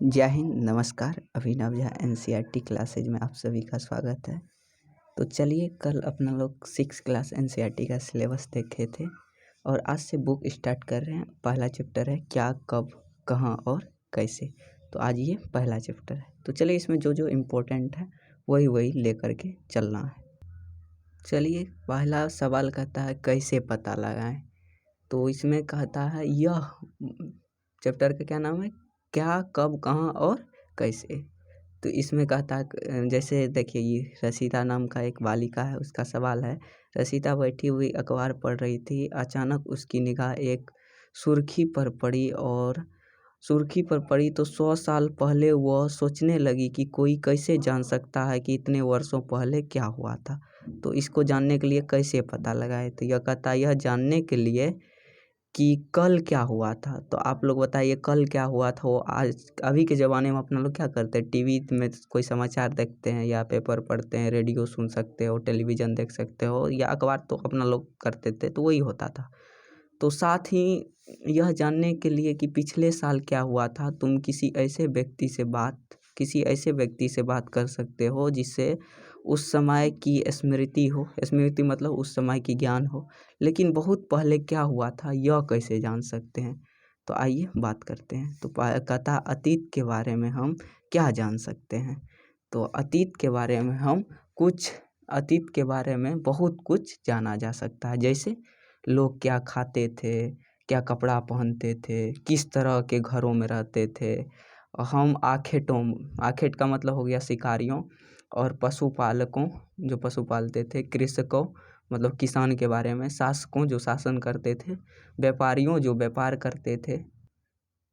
जय हिंद, नमस्कार। अभिनव Jha NCERT classes में आप सभी का स्वागत है। तो चलिए, कल अपना लोग 6 क्लास एनसीईआरटी का सिलेबस देखे थे और आज से बुक स्टार्ट कर रहे हैं। पहला चैप्टर है क्या, कब, कहाँ और कैसे। तो आज ये पहला चैप्टर है। तो चलिए, इसमें जो जो इम्पोर्टेंट है वही लेकर के चलना है। चलिए, पहला सवाल कहता है कैसे पता लगाएं। तो इसमें कहता है यह चैप्टर का क्या नाम है, क्या, कब, कहाँ और कैसे। तो इसमें कहता है, जैसे देखिए, ये रसीदा नाम का एक बालिका है, उसका सवाल है। रसीदा बैठी हुई अखबार पढ़ रही थी। अचानक उसकी निगाह एक सुर्खी पर पड़ी और सुर्खी पर पड़ी तो 100 साल पहले वह सोचने लगी कि कोई कैसे जान सकता है कि इतने वर्षों पहले क्या हुआ था। तो इसको जानने के लिए कैसे पता लगाए। तो यह कहता है यह जानने के लिए कि कल क्या हुआ था। तो आप लोग बताइए, कल क्या हुआ था। वो आज अभी के ज़माने में अपना लोग क्या करते हैं, टीवी में कोई समाचार देखते हैं या पेपर पढ़ते हैं, रेडियो सुन सकते हो, टेलीविज़न देख सकते हो या अखबार तो अपना लोग करते थे, तो वही होता था। तो साथ ही यह जानने के लिए कि पिछले साल क्या हुआ था, तुम किसी ऐसे व्यक्ति से बात कर सकते हो जिससे उस समय की स्मृति हो। स्मृति मतलब उस समय की ज्ञान हो। लेकिन बहुत पहले क्या हुआ था यह कैसे जान सकते हैं। तो आइए बात करते हैं। तो कहता अतीत के बारे में हम क्या जान सकते हैं। तो अतीत के बारे में बहुत कुछ जाना जा सकता है। जैसे लोग क्या खाते थे, क्या कपड़ा पहनते थे, किस तरह के घरों में रहते थे। हम आखेट का मतलब हो गया शिकारियों, और पशुपालकों जो पशु पालते थे, कृषकों मतलब किसान के बारे में, शासकों जो शासन करते थे, व्यापारियों जो व्यापार करते थे,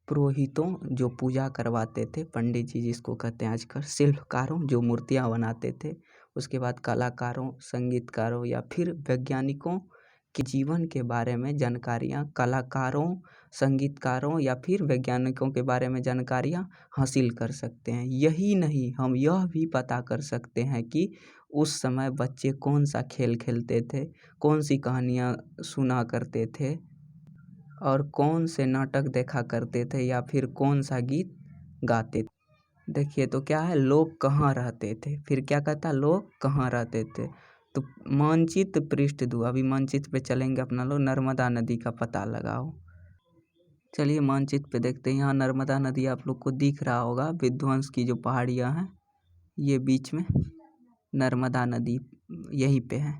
पुरोहितों जो पूजा करवाते थे, पंडित जी जिसको कहते हैं आजकल, शिल्पकारों जो मूर्तियां बनाते थे, उसके बाद कलाकारों, संगीतकारों या फिर वैज्ञानिकों के जीवन के बारे में जानकारियाँ, कलाकारों, संगीतकारों या फिर वैज्ञानिकों के बारे में जानकारियाँ हासिल कर सकते हैं। यही नहीं, हम यह भी पता कर सकते हैं कि उस समय बच्चे कौन सा खेल खेलते थे, कौन सी कहानियाँ सुना करते थे और कौन से नाटक देखा करते थे या फिर कौन सा गीत गाते थे। देखिए, तो क्या है, लोग कहाँ रहते थे। फिर क्या कहता, लोग कहाँ रहते थे। तो मानचित्र पृष्ठ 2, अभी मानचित्र पे चलेंगे अपना लोग। नर्मदा नदी का पता लगाओ। चलिए मानचित्र पे देखते हैं। यहाँ नर्मदा नदी आप लोग को दिख रहा होगा। विध्वंस की जो पहाड़ियाँ हैं ये बीच में नर्मदा नदी यहीं पे है।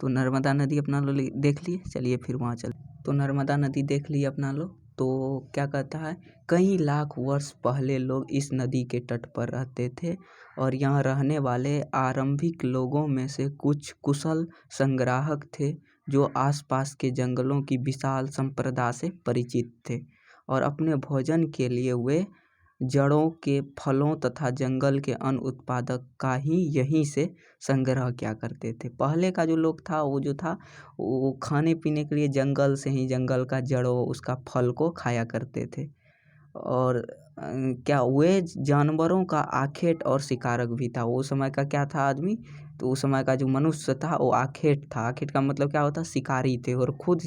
तो नर्मदा नदी अपना लोग देख लिए। चलिए फिर वहाँ चलते। तो नर्मदा नदी देख ली अपना लोग। तो क्या कहता है, कई लाख वर्ष पहले लोग इस नदी के तट पर रहते थे और यहाँ रहने वाले आरंभिक लोगों में से कुछ कुशल संग्राहक थे जो आसपास के जंगलों की विशाल संपदा से परिचित थे और अपने भोजन के लिए वे जड़ों के फलों तथा जंगल के अन्न उत्पादक का ही यहीं से संग्रह किया करते थे। पहले का जो लोग था वो खाने पीने के लिए जंगल से ही, जंगल का जड़ों, उसका फल को खाया करते थे। और क्या वे जानवरों का आखेट और शिकारक भी था। वो समय का क्या था आदमी, तो उस समय का जो मनुष्य था वो आखेट था। आखेट का मतलब क्या होता, शिकारी थे और खुद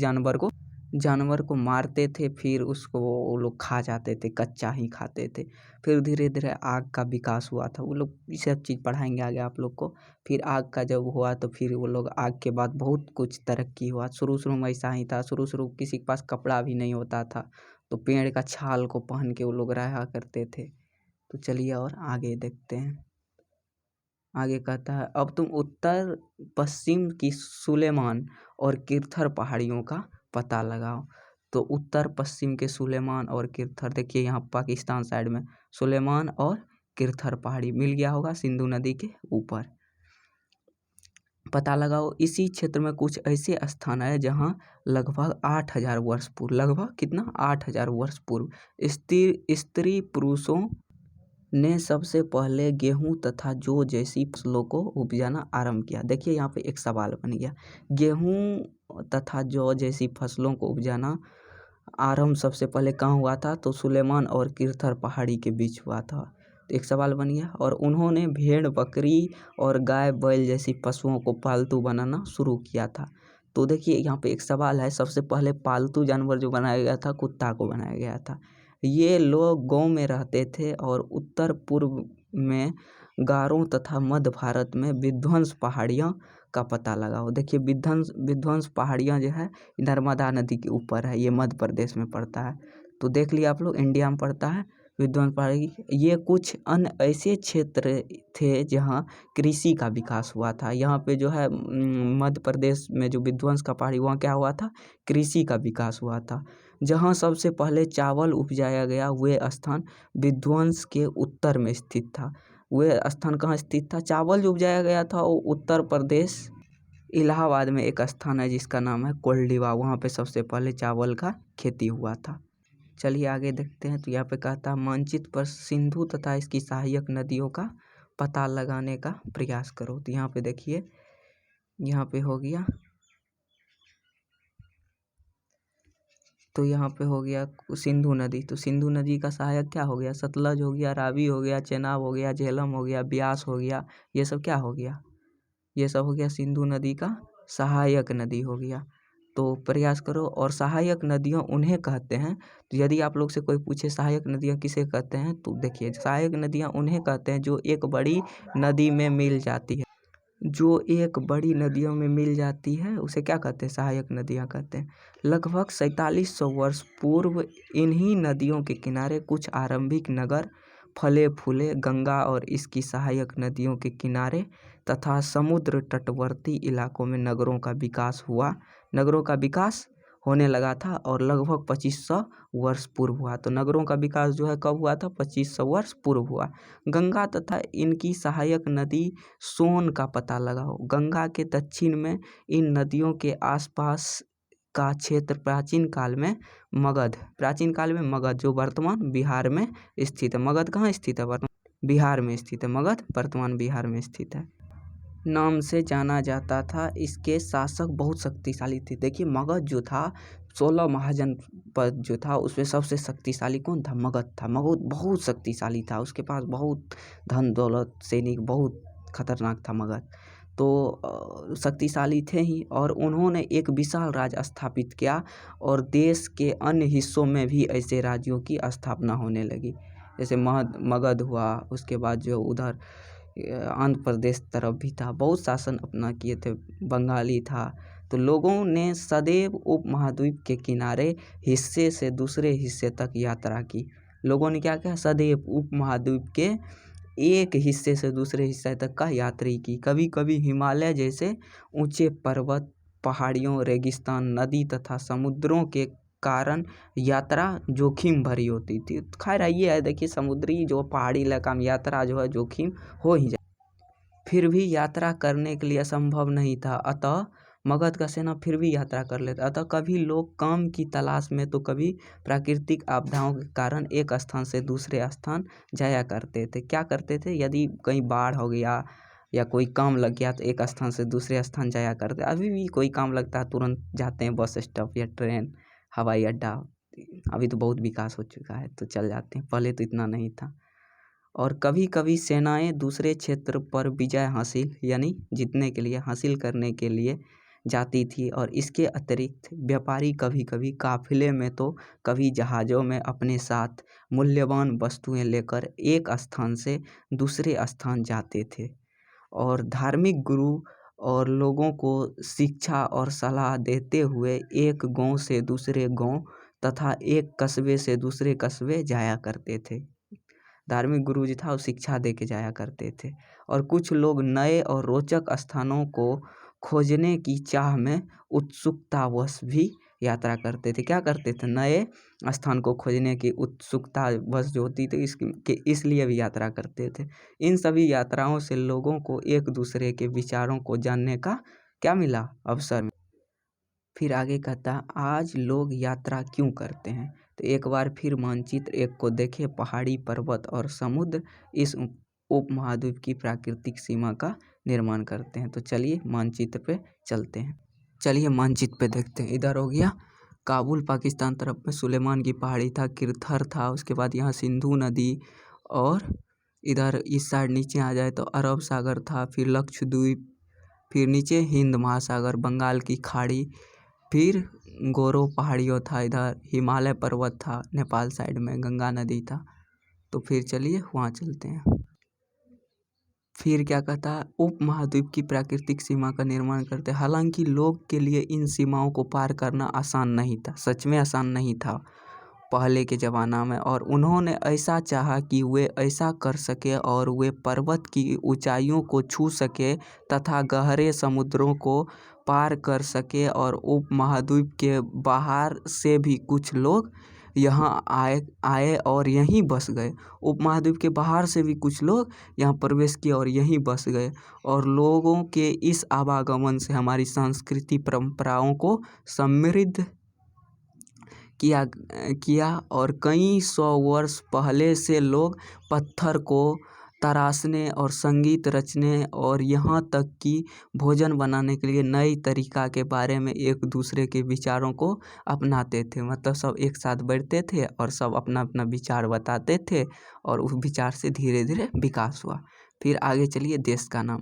जानवर को मारते थे, फिर उसको वो लोग खा जाते थे, कच्चा ही खाते थे। फिर धीरे धीरे आग का विकास हुआ था। वो लोग ये सब चीज़ पढ़ाएंगे आगे आप लोग को। फिर आग का जब हुआ तो फिर वो लोग, आग के बाद बहुत कुछ तरक्की हुआ। शुरू में ऐसा ही था। शुरू किसी के पास कपड़ा भी नहीं होता था, तो पेड़ का छाल को पहन के वो लोग रहा करते थे। तो चलिए और आगे देखते हैं। आगे कहता है अब तुम उत्तर पश्चिम की सुलेमान और किरथर पहाड़ियों का पता लगाओ। तो उत्तर पश्चिम के सुलेमान और किरथर, देखिए यहाँ पाकिस्तान साइड में सुलेमान और किरथर पहाड़ी मिल गया होगा सिंधु नदी के ऊपर। पता लगाओ। इसी क्षेत्र में कुछ ऐसे स्थान है जहाँ लगभग 8000 वर्ष पूर्व, लगभग कितना, 8000 वर्ष पूर्व स्त्री पुरुषों ने सबसे पहले गेहूं तथा जौ जैसी फसलों को उपजाना आरंभ किया। देखिए यहाँ पे एक सवाल बन गया, गेहूं तथा जौ जैसी फसलों को उपजाना आरंभ सबसे पहले कहाँ हुआ था, तो सुलेमान और किरथर पहाड़ी के बीच हुआ था। तो एक सवाल बन गया। और उन्होंने भेड़, बकरी और गाय, बैल जैसी पशुओं को पालतू बनाना शुरू किया था। तो देखिए यहाँ पे एक सवाल है, सबसे पहले पालतू जानवर जो बनाया गया था, कुत्ता को बनाया गया था। ये लोग गांव में रहते थे और उत्तर पूर्व में गारों तथा मध्य भारत में विध्वंस पहाड़ियों का पता लगाओ। देखिए विध्वंस पहाड़ियाँ जो है नर्मदा नदी के ऊपर है, ये मध्य प्रदेश में पड़ता है। तो देख लिया आप लोग, इंडिया में पड़ता है विध्वंस पहाड़ी। ये कुछ अन्य ऐसे क्षेत्र थे जहाँ कृषि का विकास हुआ था। यहाँ पे जो है मध्य प्रदेश में जो विध्वंस का पहाड़ी, वहाँ क्या हुआ था, कृषि का विकास हुआ था। जहाँ सबसे पहले चावल उपजाया गया वे स्थान विध्वंस के उत्तर में स्थित था। वे स्थान कहाँ स्थित था, चावल जो उपजाया गया था वो उत्तर प्रदेश इलाहाबाद में एक स्थान है जिसका नाम है कोल्डिवा, वहाँ पे सबसे पहले चावल का खेती हुआ था। चलिए आगे देखते हैं। तो यहाँ पे कहता है मानचित्र पर सिंधु तथा इसकी सहायक नदियों का पता लगाने का प्रयास करो। तो यहाँ पे देखिए, यहाँ पे हो गया, तो यहाँ पे हो गया सिंधु नदी। तो सिंधु नदी का सहायक क्या हो गया, सतलज हो गया, रावी हो गया, चेनाब हो गया, झेलम हो गया, ब्यास हो गया। ये सब क्या हो गया, ये सब हो गया सिंधु नदी का सहायक नदी हो गया। तो प्रयास करो। और सहायक नदियाँ उन्हें कहते हैं, तो यदि आप लोग से कोई पूछे सहायक नदियाँ किसे कहते हैं, तो देखिए सहायक नदियाँ उन्हें कहते हैं जो एक बड़ी नदी में मिल जाती है। जो एक बड़ी नदियों में मिल जाती है उसे क्या कहते हैं, सहायक नदियाँ कहते हैं। लगभग 4700 वर्ष पूर्व इन्हीं नदियों के किनारे कुछ आरंभिक नगर फले फूले। गंगा और इसकी सहायक नदियों के किनारे तथा समुद्र तटवर्ती इलाकों में नगरों का विकास हुआ, नगरों का विकास होने लगा था और लगभग 2500 वर्ष पूर्व हुआ। तो नगरों का विकास जो है कब हुआ था, 2500 वर्ष पूर्व हुआ। गंगा तथा इनकी सहायक नदी सोन का पता लगाओ। गंगा के दक्षिण में इन नदियों के आसपास का क्षेत्र प्राचीन काल में मगध जो वर्तमान बिहार में स्थित है। मगध कहाँ स्थित है, वर्तमान बिहार में स्थित है। मगध वर्तमान बिहार में स्थित है, नाम से जाना जाता था। इसके शासक बहुत शक्तिशाली थे। देखिए मगध जो था, 16 महाजनपद जो था उसमें सबसे शक्तिशाली कौन था, मगध था। मगध बहुत शक्तिशाली था, उसके पास बहुत धन दौलत, सैनिक, बहुत खतरनाक था मगध। तो शक्तिशाली थे ही, और उन्होंने एक विशाल राज्य स्थापित किया और देश के अन्य हिस्सों में भी ऐसे राज्यों की स्थापना होने लगी। जैसे मगध हुआ, उसके बाद जो उधर आंध्र प्रदेश तरफ भी था, बहुत शासन अपना किए थे, बंगाली था। तो लोगों ने सदैव उपमहाद्वीप के किनारे हिस्से से दूसरे हिस्से तक यात्रा की। लोगों ने क्या किया, सदैव उपमहाद्वीप के एक हिस्से से दूसरे हिस्से तक का यात्री की। कभी कभी हिमालय जैसे ऊंचे पर्वत, पहाड़ियों, रेगिस्तान, नदी तथा समुद्रों के कारण यात्रा जोखिम भरी होती थी। खैर ये है, देखिए समुद्री जो पहाड़ी इलाका में यात्रा जो है जोखिम हो ही जाए, फिर भी यात्रा करने के लिए असंभव नहीं था। अतः मगध का सेना फिर भी यात्रा कर लेता। अतः कभी लोग काम की तलाश में तो कभी प्राकृतिक आपदाओं के कारण एक स्थान से दूसरे स्थान जाया करते थे। क्या करते थे, यदि कहीं बाढ़ हो गया या कोई काम लग गया तो एक स्थान से दूसरे स्थान जाया करते। अभी भी कोई काम लगता है तुरंत जाते हैं, बस स्टॉप या ट्रेन, हवाई अड्डा। अभी तो बहुत विकास हो चुका है तो चल जाते हैं, पहले तो इतना नहीं था। और कभी कभी सेनाएं दूसरे क्षेत्र पर विजय हासिल यानी जीतने के लिए, हासिल करने के लिए जाती थी। और इसके अतिरिक्त व्यापारी कभी कभी काफिले में तो कभी जहाज़ों में अपने साथ मूल्यवान वस्तुएं लेकर एक स्थान से दूसरे स्थान जाते थे। और धार्मिक गुरु और लोगों को शिक्षा और सलाह देते हुए एक गांव से दूसरे गांव तथा एक कस्बे से दूसरे कस्बे जाया करते थे। धार्मिक गुरु जी था वो शिक्षा दे के जाया करते थे। और कुछ लोग नए और रोचक स्थानों को खोजने की चाह में उत्सुकतावश भी यात्रा करते थे। क्या करते थे, नए स्थान को खोजने की उत्सुकतावश जो होती थी इसलिए भी यात्रा करते थे। इन सभी यात्राओं से लोगों को एक दूसरे के विचारों को जानने का क्या मिला, अवसर। फिर आगे कहता, आज लोग यात्रा क्यों करते हैं। तो एक बार फिर मानचित्र एक को देखे, पहाड़ी, पर्वत और समुद्र इस उपमहाद्वीप की प्राकृतिक सीमा का निर्माण करते हैं। तो चलिए मानचित्र पे चलते हैं। चलिए मानचित्र पे देखते हैं। इधर हो गया काबुल पाकिस्तान तरफ में सुलेमान की पहाड़ी था, किरथर था, उसके बाद यहाँ सिंधु नदी, और इधर इस साइड नीचे आ जाए तो अरब सागर था, फिर लक्षद्वीप, फिर नीचे हिंद महासागर, बंगाल की खाड़ी, फिर गोरो पहाड़ियों था, इधर हिमालय पर्वत था, नेपाल साइड में गंगा नदी था। तो फिर चलिए वहाँ चलते हैं। फिर क्या कहता है, उप महाद्वीप की प्राकृतिक सीमा का निर्माण करते हैं। हालांकि लोग के लिए इन सीमाओं को पार करना आसान नहीं था, सच में आसान नहीं था पहले के ज़माना में, और उन्होंने ऐसा चाहा कि वे ऐसा कर सके और वे पर्वत की ऊंचाइयों को छू सके तथा गहरे समुद्रों को पार कर सके, और उप महाद्वीप के बाहर से भी कुछ लोग यहाँ आए और यहीं बस गए। उपमहाद्वीप के बाहर से भी कुछ लोग यहाँ प्रवेश किए और यहीं बस गए, और लोगों के इस आवागमन से हमारी संस्कृति परंपराओं को समृद्ध किया और कई सौ वर्ष पहले से लोग पत्थर को तराशने और संगीत रचने और यहाँ तक कि भोजन बनाने के लिए नई तरीका के बारे में एक दूसरे के विचारों को अपनाते थे। मतलब सब एक साथ बैठते थे और सब अपना अपना विचार बताते थे, और उस विचार से धीरे धीरे विकास हुआ। फिर आगे चलिए, देश का नाम।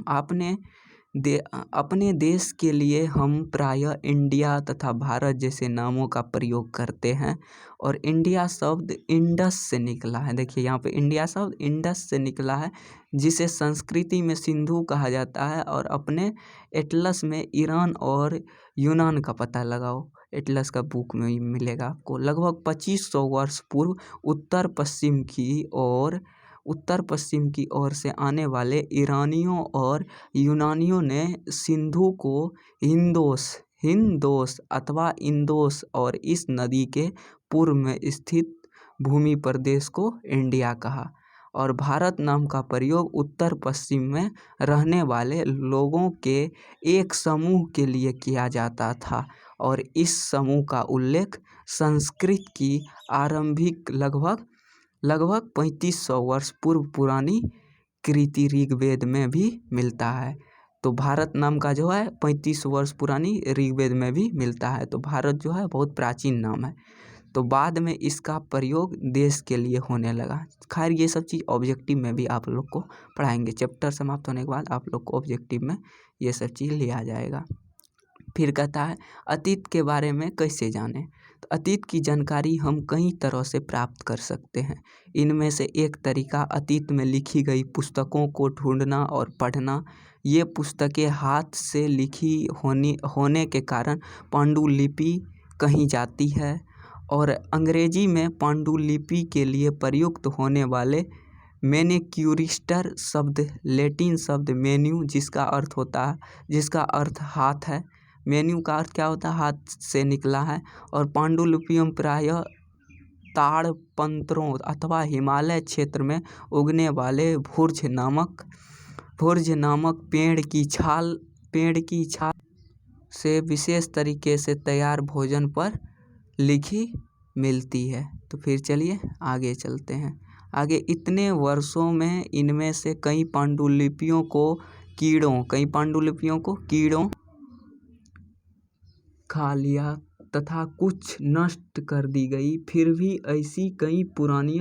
अपने देश के लिए हम प्रायः इंडिया तथा भारत जैसे नामों का प्रयोग करते हैं, और इंडिया शब्द इंडस से निकला है। देखिए यहाँ पे इंडिया शब्द इंडस से निकला है, जिसे संस्कृति में सिंधु कहा जाता है। और अपने एटलस में ईरान और यूनान का पता लगाओ, एटलस का बुक में मिलेगा आपको। लगभग 2500 वर्ष पूर्व उत्तर पश्चिम की ओर से आने वाले ईरानियों और यूनानियों ने सिंधु को हिंदोस अथवा इंदोस और इस नदी के पूर्व में स्थित भूमि प्रदेश को इंडिया कहा। और भारत नाम का प्रयोग उत्तर पश्चिम में रहने वाले लोगों के एक समूह के लिए किया जाता था, और इस समूह का उल्लेख संस्कृत की आरंभिक लगभग 3500 वर्ष पूर्व पुरानी कृति ऋग्वेद में भी मिलता है। तो भारत नाम का जो है 35 वर्ष पुरानी ऋग्वेद में भी मिलता है। तो भारत जो है बहुत प्राचीन नाम है। तो बाद में इसका प्रयोग देश के लिए होने लगा। खैर ये सब चीज़ ऑब्जेक्टिव में भी आप लोग को पढ़ाएंगे। चैप्टर समाप्त होने के बाद आप लोग को ऑब्जेक्टिव में ये सब चीज़ लिया जाएगा। फिर कहता है, अतीत के बारे में कैसे जानें। तो अतीत की जानकारी हम कई तरह से प्राप्त कर सकते हैं। इनमें से एक तरीका अतीत में लिखी गई पुस्तकों को ढूंढना और पढ़ना। ये पुस्तकें हाथ से लिखी होने के कारण पांडुलिपि कही जाती है, और अंग्रेजी में पांडुलिपि के लिए प्रयुक्त होने वाले मैनिक्यूरिस्टर शब्द लैटिन शब्द मेन्यू जिसका अर्थ हाथ है। मेन्यू का अर्थ क्या होता है, हाथ से निकला है। और पांडुलिपियम प्रायः ताड़पत्रों अथवा हिमालय क्षेत्र में उगने वाले भुर्ज नामक पेड़ की छाल से विशेष तरीके से तैयार भोजन पर लिखी मिलती है। तो फिर चलिए आगे चलते हैं। आगे, इतने वर्षों में इनमें से कई पांडुलिपियों को कीड़ों खा लिया तथा कुछ नष्ट कर दी गई। फिर भी ऐसी कई पुरानी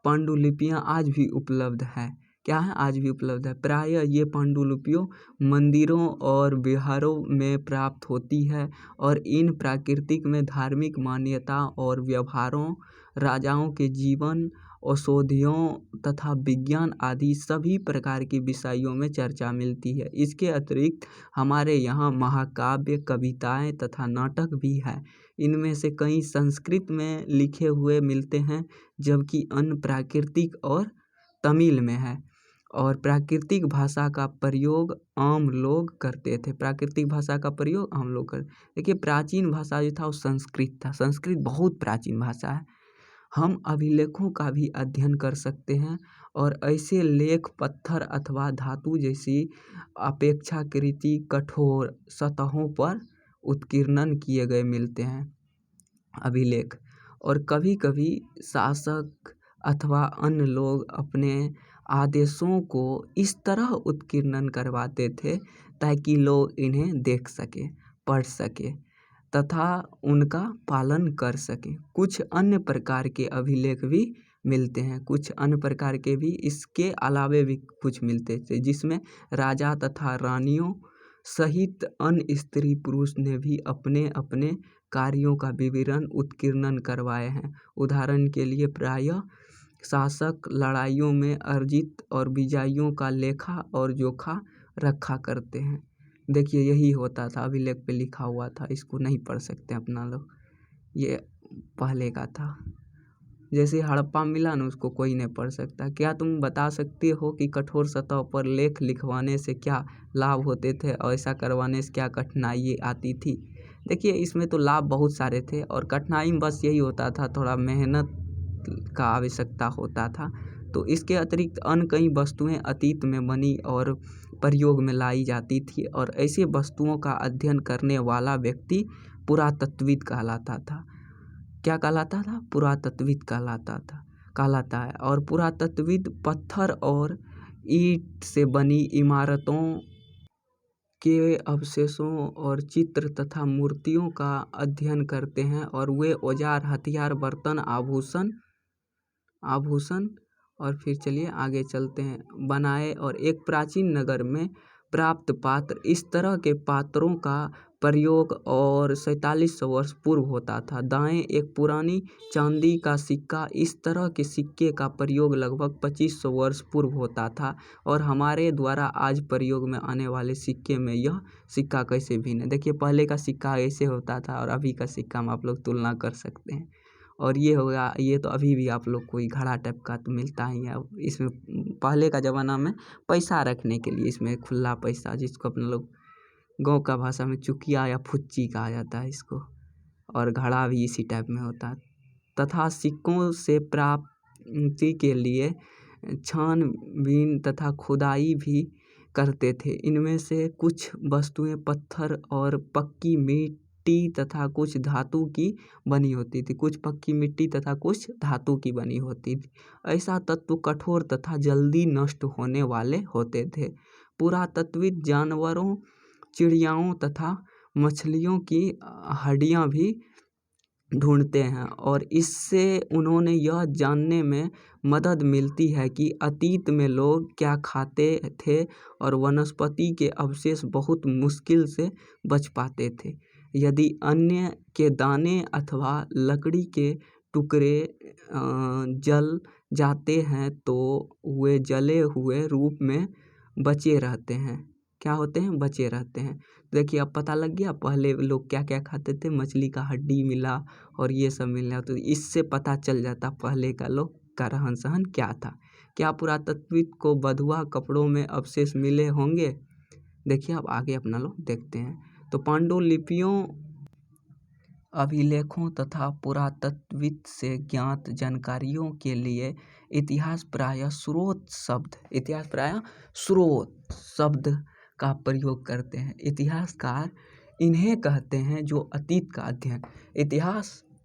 पांडुलिपियां आज भी उपलब्ध है। क्या है? आज भी उपलब्ध है। प्रायः ये पांडुलिपियों मंदिरों और विहारों में प्राप्त होती है, और इन प्राकृतिक में धार्मिक मान्यता और व्यवहारों, राजाओं के जीवन, औषधियों तथा विज्ञान आदि सभी प्रकार की विषयों में चर्चा मिलती है। इसके अतिरिक्त हमारे यहाँ महाकाव्य, कविताएं तथा नाटक भी है। इनमें से कई संस्कृत में लिखे हुए मिलते हैं, जबकि अन्य प्राकृतिक और तमिल में है। और प्राकृतिक भाषा का प्रयोग आम लोग करते थे। देखिए, प्राचीन भाषा जो था वो संस्कृत था। संस्कृत बहुत प्राचीन भाषा है। हम अभिलेखों का भी अध्ययन कर सकते हैं, और ऐसे लेख पत्थर अथवा धातु जैसी अपेक्षाकृत कठोर सतहों पर उत्कीर्णन किए गए मिलते हैं अभिलेख। और कभी कभी शासक अथवा अन्य लोग अपने आदेशों को इस तरह उत्कीर्णन करवाते थे ताकि लोग इन्हें देख सके, पढ़ सके तथा उनका पालन कर सके। कुछ अन्य प्रकार के अभिलेख भी मिलते हैं, इसके अलावे भी कुछ मिलते थे, जिसमें राजा तथा रानियों सहित अन्य स्त्री पुरुष ने भी अपने अपने कार्यों का विवरण उत्कीर्णन करवाए हैं। उदाहरण के लिए प्रायः शासक लड़ाइयों में अर्जित और विजयों का लेखा और जोखा रखा करते हैं। देखिए यही होता था, अभिलेख पे लिखा हुआ था, इसको नहीं पढ़ सकते अपना लोग, ये पहले का था। जैसे हड़प्पा मिला ना, उसको कोई नहीं पढ़ सकता। क्या तुम बता सकते हो कि कठोर सतह पर लेख लिखवाने से क्या लाभ होते थे और ऐसा करवाने से क्या कठिनाई आती थी? देखिए इसमें तो लाभ बहुत सारे थे और कठिनाई बस यही होता था, थोड़ा मेहनत का आवश्यकता होता था। तो इसके अतिरिक्त अन्य कई वस्तुएं अतीत में बनी और प्रयोग में लाई जाती थी और ऐसे वस्तुओं का अध्ययन करने वाला व्यक्ति पुरातत्वविद कहलाता था। क्या कहलाता था? पुरातत्वविद कहलाता है। और पुरातत्वविद पत्थर और ईंट से बनी इमारतों के अवशेषों और चित्र तथा मूर्तियों का अध्ययन करते हैं और वे औजार, हथियार, बर्तन, आभूषण और फिर चलिए आगे चलते हैं बनाए। और एक प्राचीन नगर में प्राप्त पात्र, इस तरह के पात्रों का प्रयोग और 4700 वर्ष पूर्व होता था। दाएं एक पुरानी चांदी का सिक्का, इस तरह के सिक्के का प्रयोग लगभग 2500 वर्ष पूर्व होता था और हमारे द्वारा आज प्रयोग में आने वाले सिक्के में यह सिक्का कैसे भिन्न है। देखिए पहले का सिक्का ऐसे होता था और अभी का सिक्का में आप लोग तुलना कर सकते हैं। और ये होगा, ये तो अभी भी आप लोग को घड़ा टाइप का तो मिलता ही है। इसमें पहले का ज़माना में पैसा रखने के लिए इसमें खुला पैसा, जिसको अपने लोग गांव का भाषा में चुकिया या फुच्ची कहा जाता है इसको, और घड़ा भी इसी टाइप में होता है। तथा सिक्कों से प्राप्ति के लिए छानबीन तथा खुदाई भी करते थे। इनमें से कुछ वस्तुएं पत्थर और पक्की मिट्टी तथा कुछ धातु की बनी होती थी, कुछ पक्की मिट्टी तथा कुछ धातु की बनी होती थी। ऐसा तत्व कठोर तथा जल्दी नष्ट होने वाले होते थे। पुरातत्वविद जानवरों, चिड़ियाओं तथा मछलियों की हड्डियां भी ढूंढते हैं और इससे उन्होंने यह जानने में मदद मिलती है कि अतीत में लोग क्या खाते थे और वनस्पति के अवशेष बहुत मुश्किल से बच पाते थे। यदि अन्य के दाने अथवा लकड़ी के टुकड़े जल जाते हैं तो वे जले हुए रूप में बचे रहते हैं। क्या होते हैं? बचे रहते हैं। देखिए अब पता लग गया पहले लोग क्या क्या खाते थे। मछली का हड्डी मिला और ये सब मिला, तो इससे पता चल जाता पहले का लोग का रहन सहन क्या था। क्या पुरातत्वविद को बधुआ कपड़ों में अवशेष मिले होंगे? देखिए अब आगे अपना लोग देखते हैं। तो पांडुलिपियों, अभिलेखों तथा पुरातत्वविद से ज्ञात जानकारियों के लिए इतिहास प्रायः स्रोत शब्द का प्रयोग करते हैं। इतिहासकार इन्हें कहते हैं जो अतीत का अध्ययन।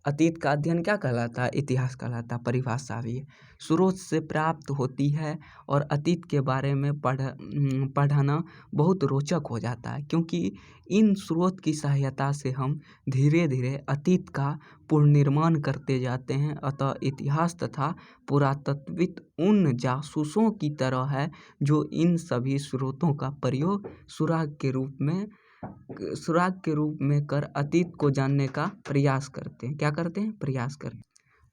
अतीत का अध्ययन क्या कहलाता है? इतिहास कहलाता है। परिभाषा भी है, स्रोत से प्राप्त होती है और अतीत के बारे में पढ़ना बहुत रोचक हो जाता है, क्योंकि इन स्रोत की सहायता से हम धीरे धीरे अतीत का पुनर्निर्माण करते जाते हैं। अतः इतिहास तथा पुरातत्वविद उन जासूसों की तरह है जो इन सभी स्रोतों का प्रयोग सुराग के रूप में कर अतीत को जानने का प्रयास करते हैं। क्या करते हैं? प्रयास करते हैं।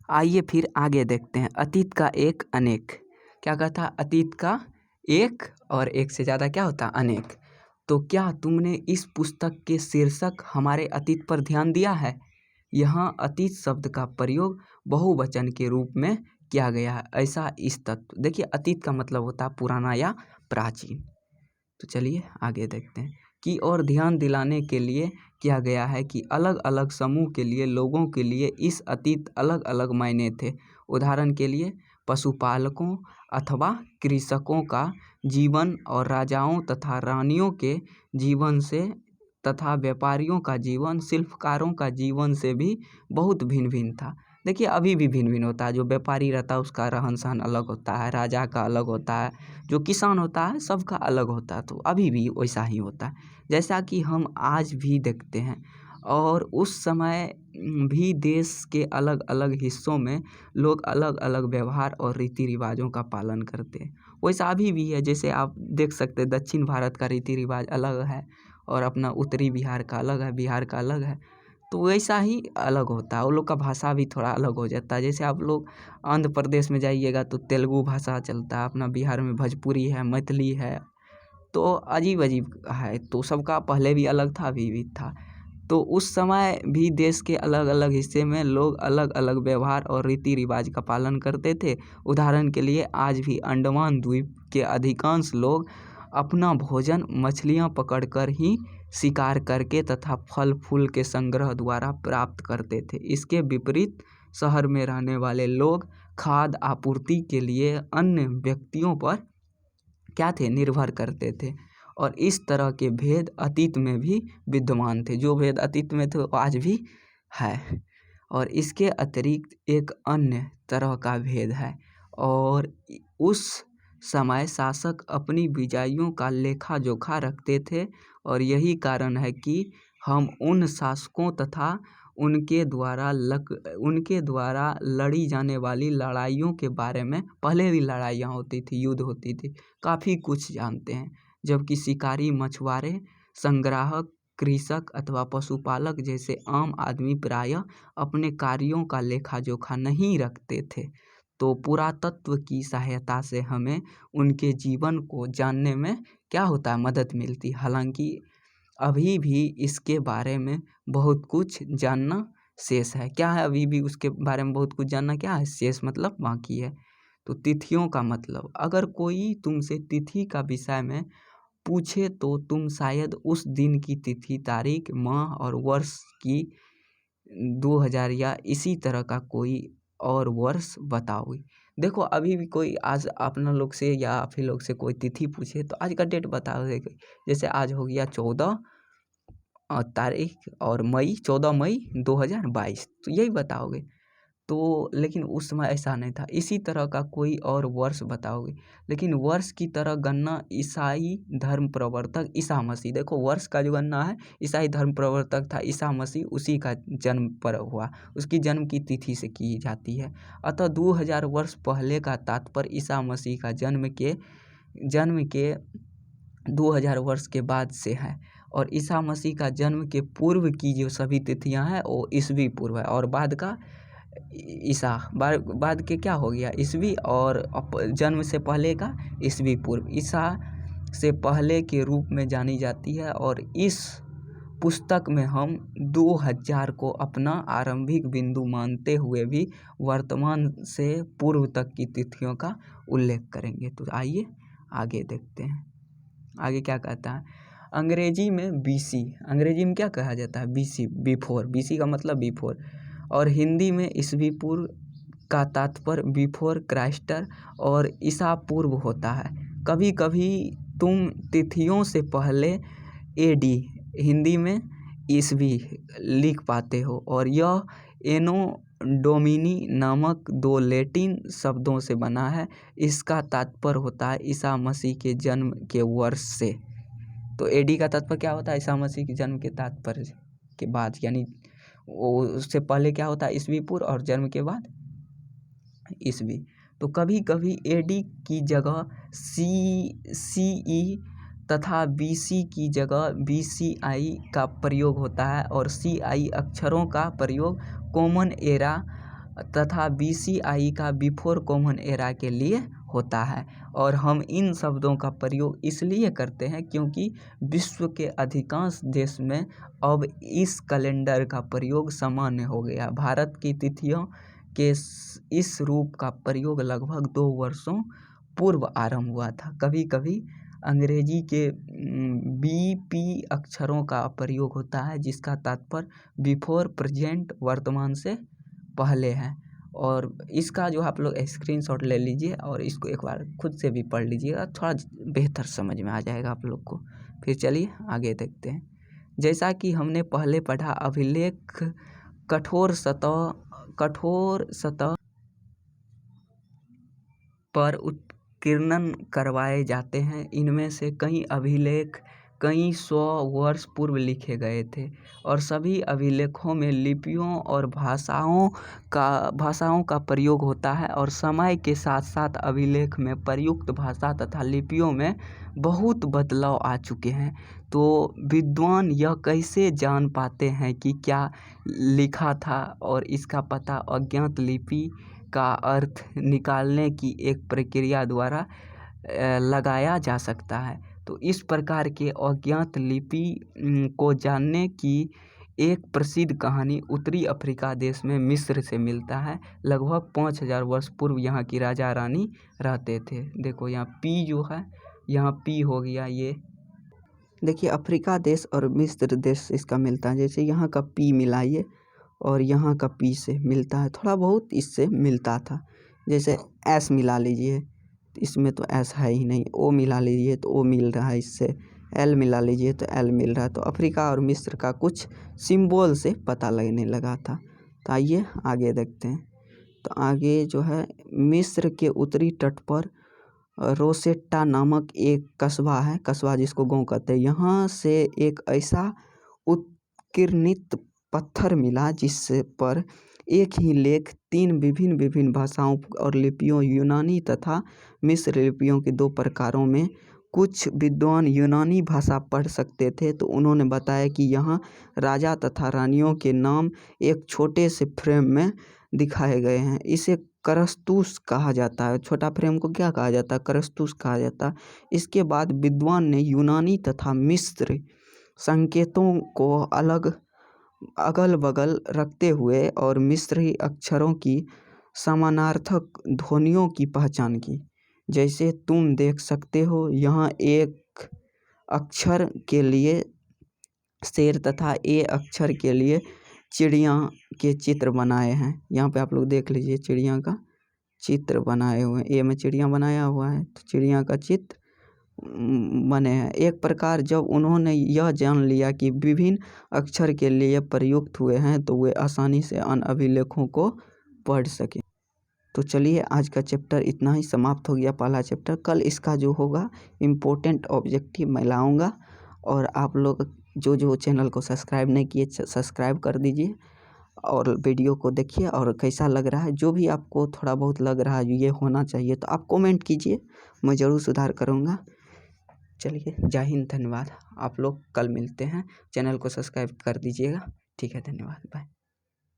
आइए फिर आगे देखते हैं। अतीत का एक अनेक। क्या कहता? अतीत का एक और एक से ज़्यादा क्या होता? अनेक। तो क्या तुमने इस पुस्तक के शीर्षक हमारे अतीत पर ध्यान दिया है? यहाँ अतीत शब्द का प्रयोग बहुवचन के रूप में किया गया है। ऐसा इस तत्व, देखिए अतीत का मतलब होता है पुराना या प्राचीन। तो चलिए आगे देखते हैं कि और ध्यान दिलाने के लिए किया गया है कि अलग अलग समूह के लिए लोगों के लिए इस अतीत अलग अलग मायने थे। उदाहरण के लिए पशुपालकों अथवा कृषकों का जीवन और राजाओं तथा रानियों के जीवन से तथा व्यापारियों का जीवन, शिल्पकारों का जीवन से भी बहुत भिन्न भिन्न था। देखिए अभी भी भिन्न भिन्न होता है। जो व्यापारी रहता है उसका रहन सहन अलग होता है, राजा का अलग होता है, जो किसान होता है सबका अलग होता है। तो अभी भी वैसा ही होता है जैसा कि हम आज भी देखते हैं। और उस समय भी देश के अलग अलग हिस्सों में लोग अलग अलग व्यवहार और रीति रिवाजों का पालन करते हैं। वैसा अभी भी है। जैसे आप देख सकते हैं दक्षिण भारत का रीति रिवाज अलग है और अपना उत्तरी बिहार का अलग है, बिहार का अलग है। तो वैसा ही अलग होता है, वो लोग का भाषा भी थोड़ा अलग हो जाता है। जैसे आप लोग आंध्र प्रदेश में जाइएगा तो तेलुगु भाषा चलता है, अपना बिहार में भोजपुरी है, मैथिली है, तो अजीब अजीब है। तो सबका पहले भी अलग था, अभी भी था। तो उस समय भी देश के अलग अलग हिस्से में लोग अलग अलग व्यवहार और रीति रिवाज का पालन करते थे। उदाहरण के लिए आज भी अंडमान द्वीप के अधिकांश लोग अपना भोजन मछलियां पकड़कर ही शिकार करके तथा फल फूल के संग्रह द्वारा प्राप्त करते थे। इसके विपरीत शहर में रहने वाले लोग खाद्य आपूर्ति के लिए अन्य व्यक्तियों पर क्या थे, निर्भर करते थे। और इस तरह के भेद अतीत में भी विद्यमान थे। जो भेद अतीत में थे वो आज भी है। और इसके अतिरिक्त एक अन्य तरह का भेद है, और उस समय शासक अपनी विजयों का लेखा जोखा रखते थे, और यही कारण है कि हम उन शासकों तथा उनके द्वारा लड़ी जाने वाली लड़ाइयों के बारे में, पहले भी लड़ाइयाँ होती थी, युद्ध होती थी, काफ़ी कुछ जानते हैं। जबकि शिकारी, मछुआरे, संग्राहक, कृषक अथवा पशुपालक जैसे आम आदमी प्रायः अपने कार्यों का लेखा जोखा नहीं रखते थे। तो पुरातत्व की सहायता से हमें उनके जीवन को जानने में क्या होता है, मदद मिलती। हालांकि अभी भी इसके बारे में बहुत कुछ जानना शेष है। क्या है, अभी भी उसके बारे में बहुत कुछ जानना क्या है, शेष मतलब बाकी है। तो तिथियों का मतलब, अगर कोई तुमसे तिथि का विषय में पूछे तो तुम शायद उस दिन की तिथि, तारीख, माह और वर्ष की 2000 या इसी तरह का कोई और वर्ष बताओगे। देखो अभी भी कोई आज अपना लोग से या आप ही लोग से कोई तिथि पूछे तो आज का डेट बता देगा। जैसे आज हो गया 14 तारीख और मई, 14 मई 2022, तो यही बताओगे। तो लेकिन उस समय ऐसा नहीं था। इसी तरह का कोई और वर्ष बताओगे, लेकिन वर्ष की तरह गणना ईसाई धर्म प्रवर्तक ईसा मसीह, देखो वर्ष का जो गणना है ईसाई धर्म प्रवर्तक था ईसा मसीह, उसी का जन्म पर हुआ, उसकी जन्म की तिथि से की जाती है। अतः 2000 वर्ष पहले का तात्पर्य ईसा मसीह का जन्म के 2000 वर्ष के बाद से है। और ईसा मसीह का जन्म के पूर्व की जो सभी तिथियां हैं वो ईसवी पूर्व है, और बाद का ईसा बाद के क्या हो गया, ईसवी, और जन्म से पहले का ईसवी पूर्व, ईसा से पहले के रूप में जानी जाती है। और इस पुस्तक में हम 2000 को अपना आरंभिक बिंदु मानते हुए भी वर्तमान से पूर्व तक की तिथियों का उल्लेख करेंगे। तो आइए आगे देखते हैं, आगे क्या कहता है। अंग्रेजी में बीसी, अंग्रेजी में क्या कहा जाता है, बीसी, बिफोर, बीसी का मतलब बिफोर, और हिंदी में ईसवी पूर्व का तात्पर्य बिफोर क्राइस्टर और ईसा पूर्व होता है। कभी कभी तुम तिथियों से पहले एडी, हिंदी में ईसवी लिख पाते हो, और यह एनो डोमिनी नामक 2 लैटिन शब्दों से बना है। इसका तात्पर्य होता है ईसा मसीह के जन्म के वर्ष से। तो एडी का तात्पर्य क्या होता है, ईसा मसीह के जन्म के तात्पर्य के बाद, यानी वो उससे पहले क्या होता है ईसवी पूर्व, और जन्म के बाद ईसवी। तो कभी कभी एडी की जगह सीई तथा बीसी की जगह बीसीआई का प्रयोग होता है, और सीआई अक्षरों का प्रयोग कॉमन एरा तथा बीसीआई का बिफोर कॉमन एरा के लिए होता है। और हम इन शब्दों का प्रयोग इसलिए करते हैं क्योंकि विश्व के अधिकांश देश में अब इस कैलेंडर का प्रयोग सामान्य हो गया। भारत की तिथियों के इस रूप का प्रयोग लगभग 2 वर्षों पूर्व आरंभ हुआ था। कभी कभी अंग्रेजी के बीपी अक्षरों का प्रयोग होता है, जिसका तात्पर्य बिफोर, प्रेजेंट, वर्तमान से पहले है। और इसका जो आप लोग स्क्रीनशॉट ले लीजिए और इसको एक बार खुद से भी पढ़ लीजिएगा, थोड़ा बेहतर समझ में आ जाएगा आप लोग को। फिर चलिए आगे देखते हैं। जैसा कि हमने पहले पढ़ा, अभिलेख कठोर सतह पर उत्कीर्णन करवाए जाते हैं। इनमें से कई अभिलेख कई सौ वर्ष पूर्व लिखे गए थे और सभी अभिलेखों में लिपियों और भाषाओं का प्रयोग होता है और समय के साथ साथ अभिलेख में प्रयुक्त भाषा तथा लिपियों में बहुत बदलाव आ चुके हैं। तो विद्वान यह कैसे जान पाते हैं कि क्या लिखा था, और इसका पता अज्ञात लिपि का अर्थ निकालने की एक प्रक्रिया द्वारा लगाया जा सकता है। तो इस प्रकार के अज्ञात लिपि को जानने की एक प्रसिद्ध कहानी उत्तरी अफ्रीका देश में मिस्र से मिलता है। लगभग 5000 वर्ष पूर्व यहाँ की राजा रानी रहते थे। देखो यहाँ पी जो है, यहाँ पी हो गया, ये देखिए अफ्रीका देश और मिस्र देश इसका मिलता है। जैसे यहाँ का पी मिलाइए और यहाँ का पी से मिलता है, थोड़ा बहुत इससे मिलता था। जैसे एस मिला लीजिए, इसमें तो एस है ही नहीं। ओ मिला लीजिए तो ओ मिल रहा है इससे, एल मिला लीजिए तो एल मिल रहा है। तो अफ्रीका और मिस्र का कुछ सिंबल से पता लगने लगा था। तो आइए आगे देखते हैं। तो आगे जो है, मिस्र के उत्तरी तट पर रोसेट्टा नामक एक कस्बा है, कस्बा जिसको गाँव कहते हैं। यहाँ से एक ऐसा उत्कीर्णित पत्थर मिला जिस पर एक ही लेख 3 विभिन्न भाषाओं और लिपियों, यूनानी तथा मिस्र लिपियों के 2 प्रकारों में। कुछ विद्वान यूनानी भाषा पढ़ सकते थे, तो उन्होंने बताया कि यहाँ राजा तथा रानियों के नाम एक छोटे से फ्रेम में दिखाए गए हैं। इसे करस्तूस कहा जाता है। छोटा फ्रेम को क्या कहा जाता है? करस्तूस कहा जाता है। इसके बाद विद्वान ने यूनानी तथा मिस्र संकेतों को अगल बगल रखते हुए और मिस्री अक्षरों की समानार्थक ध्वनियों की पहचान की। जैसे तुम देख सकते हो, यहाँ एक अक्षर के लिए शेर तथा ए अक्षर के लिए चिड़िया के चित्र बनाए हैं। यहाँ पे आप लोग देख लीजिए, चिड़िया का चित्र बनाए हुए हैं। ए में चिड़िया बनाया हुआ है, तो चिड़िया का चित्र बने हैं। एक प्रकार जब उन्होंने यह जान लिया कि विभिन्न अक्षर के लिए प्रयुक्त हुए हैं, तो वे आसानी से अन्य अभिलेखों को पढ़ सकें। तो चलिए आज का चैप्टर इतना ही समाप्त हो गया, पहला चैप्टर। कल इसका जो होगा इम्पोर्टेंट ऑब्जेक्टिव मैं लाऊंगा। और आप लोग जो चैनल को सब्सक्राइब नहीं किए, सब्सक्राइब कर दीजिए और वीडियो को देखिए और कैसा लग रहा है। जो भी आपको थोड़ा बहुत लग रहा है ये होना चाहिए, तो आप कमेंट कीजिए, मैं ज़रूर सुधार करूँगा। चलिए, जय हिंद, धन्यवाद। आप लोग कल मिलते हैं। चैनल को सब्सक्राइब कर दीजिएगा। ठीक है, धन्यवाद, बाय।